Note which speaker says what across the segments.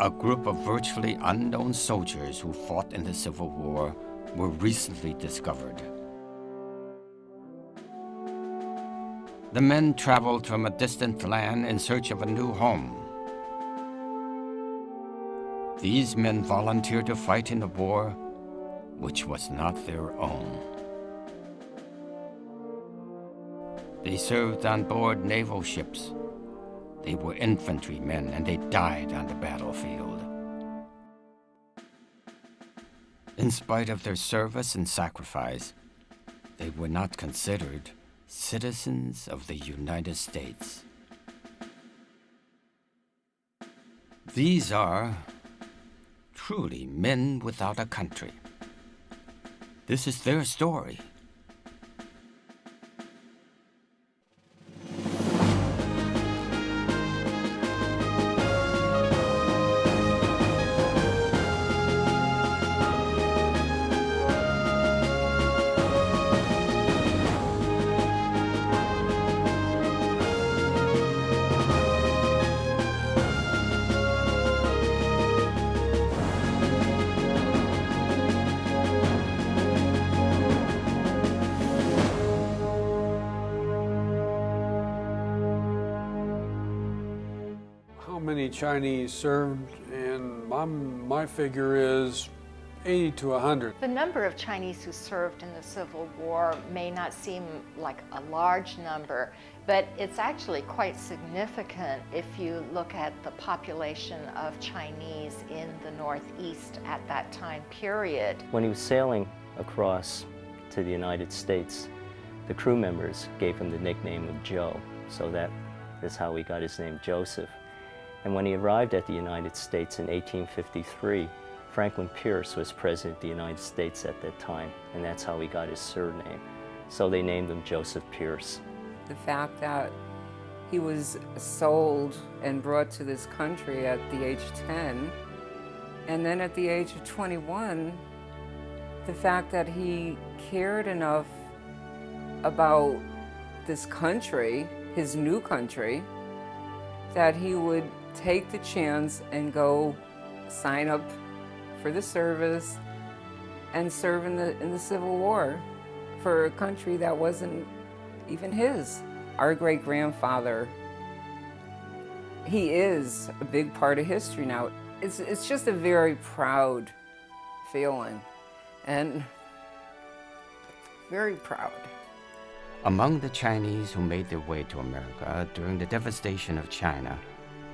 Speaker 1: A group of virtually unknown soldiers who fought in the Civil War were recently discovered. The men traveled from a distant land in search of a new home. These men volunteered to fight in a war which was not their own. They served on board naval ships. They were infantrymen and they died on the battlefield. In spite of their service and sacrifice, they were not considered citizens of the United States. These are truly men without a country. This is their story.
Speaker 2: How many Chinese served? And my figure is 80 to 100.
Speaker 3: The number of Chinese who served in the Civil War may not seem like a large number, but it's actually quite significant if you look at the population of Chinese in the Northeast at that time period.
Speaker 4: When he was sailing across to the United States, the crew members gave him the nickname of Joe, so that is how he got his name Joseph. And when he arrived at the United States in 1853, Franklin Pierce was President of the United States at that time, and that's how he got his surname. So they named him Joseph Pierce.
Speaker 5: The fact that he was sold and brought to this country at the age of 10, and then at the age of 21, the fact that he cared enough about this country, his new country, that he would take the chance and go sign up for the service and serve in the Civil War for a country that wasn't even his. Our great-grandfather, he is a big part of history now. It's just a very proud feeling, and very proud.
Speaker 1: Among the Chinese who made their way to America during the devastation of China,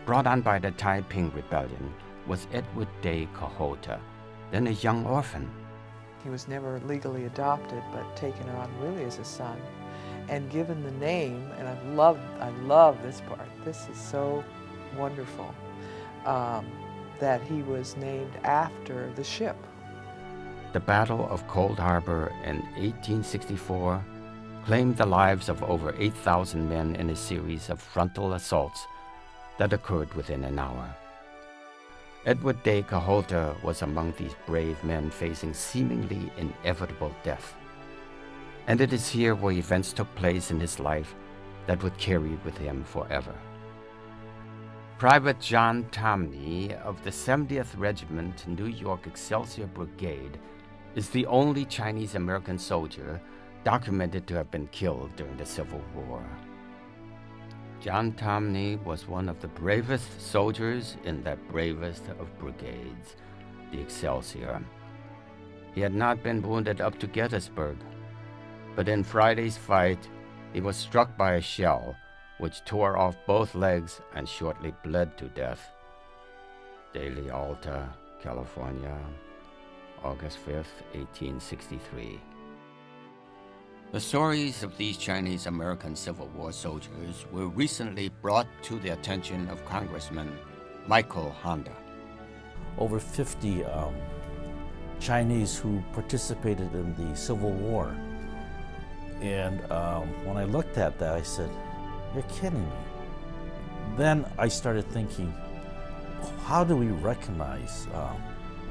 Speaker 1: brought on by the Taiping Rebellion, was Edward Day Kahota, then a young orphan.
Speaker 6: He was never legally adopted, but taken on really as a son and given the name, and I love this part. This is so wonderful, that he was named after the ship.
Speaker 1: The Battle of Cold Harbor in 1864 claimed the lives of over 8,000 men in a series of frontal assaults that occurred within an hour. Edward Day Kahota was among these brave men facing seemingly inevitable death. And it is here where events took place in his life that would carry with him forever. Private John Tomney of the 70th Regiment New York Excelsior Brigade is the only Chinese-American soldier documented to have been killed during the Civil War. John Tomney was one of the bravest soldiers in that bravest of brigades, the Excelsior. He had not been wounded up to Gettysburg, but in Friday's fight, he was struck by a shell, which tore off both legs and shortly bled to death. Daily Alta, California, August 5th, 1863. The stories of these Chinese-American Civil War soldiers were recently brought to the attention of Congressman Michael Honda.
Speaker 7: Over 50 Chinese who participated in the Civil War. And when I looked at that, I said, "You're kidding me." Then I started thinking, how do we recognize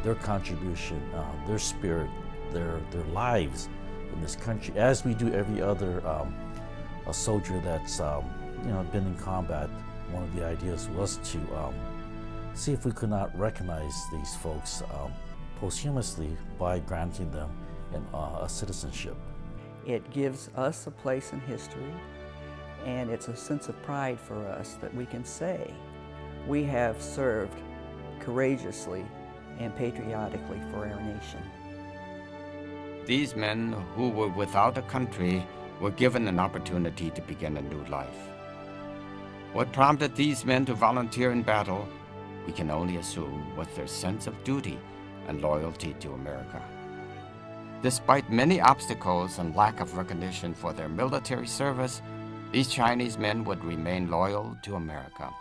Speaker 7: their contribution, their spirit, their lives in this country, as we do every other a soldier that's been in combat. One of the ideas was to see if we could not recognize these folks posthumously by granting them a citizenship.
Speaker 8: It gives us a place in history, and it's a sense of pride for us that we can say we have served courageously and patriotically for our nation.
Speaker 1: These men who were without a country were given an opportunity to begin a new life. What prompted these men to volunteer in battle, we can only assume was their sense of duty and loyalty to America. Despite many obstacles and lack of recognition for their military service, these Chinese men would remain loyal to America.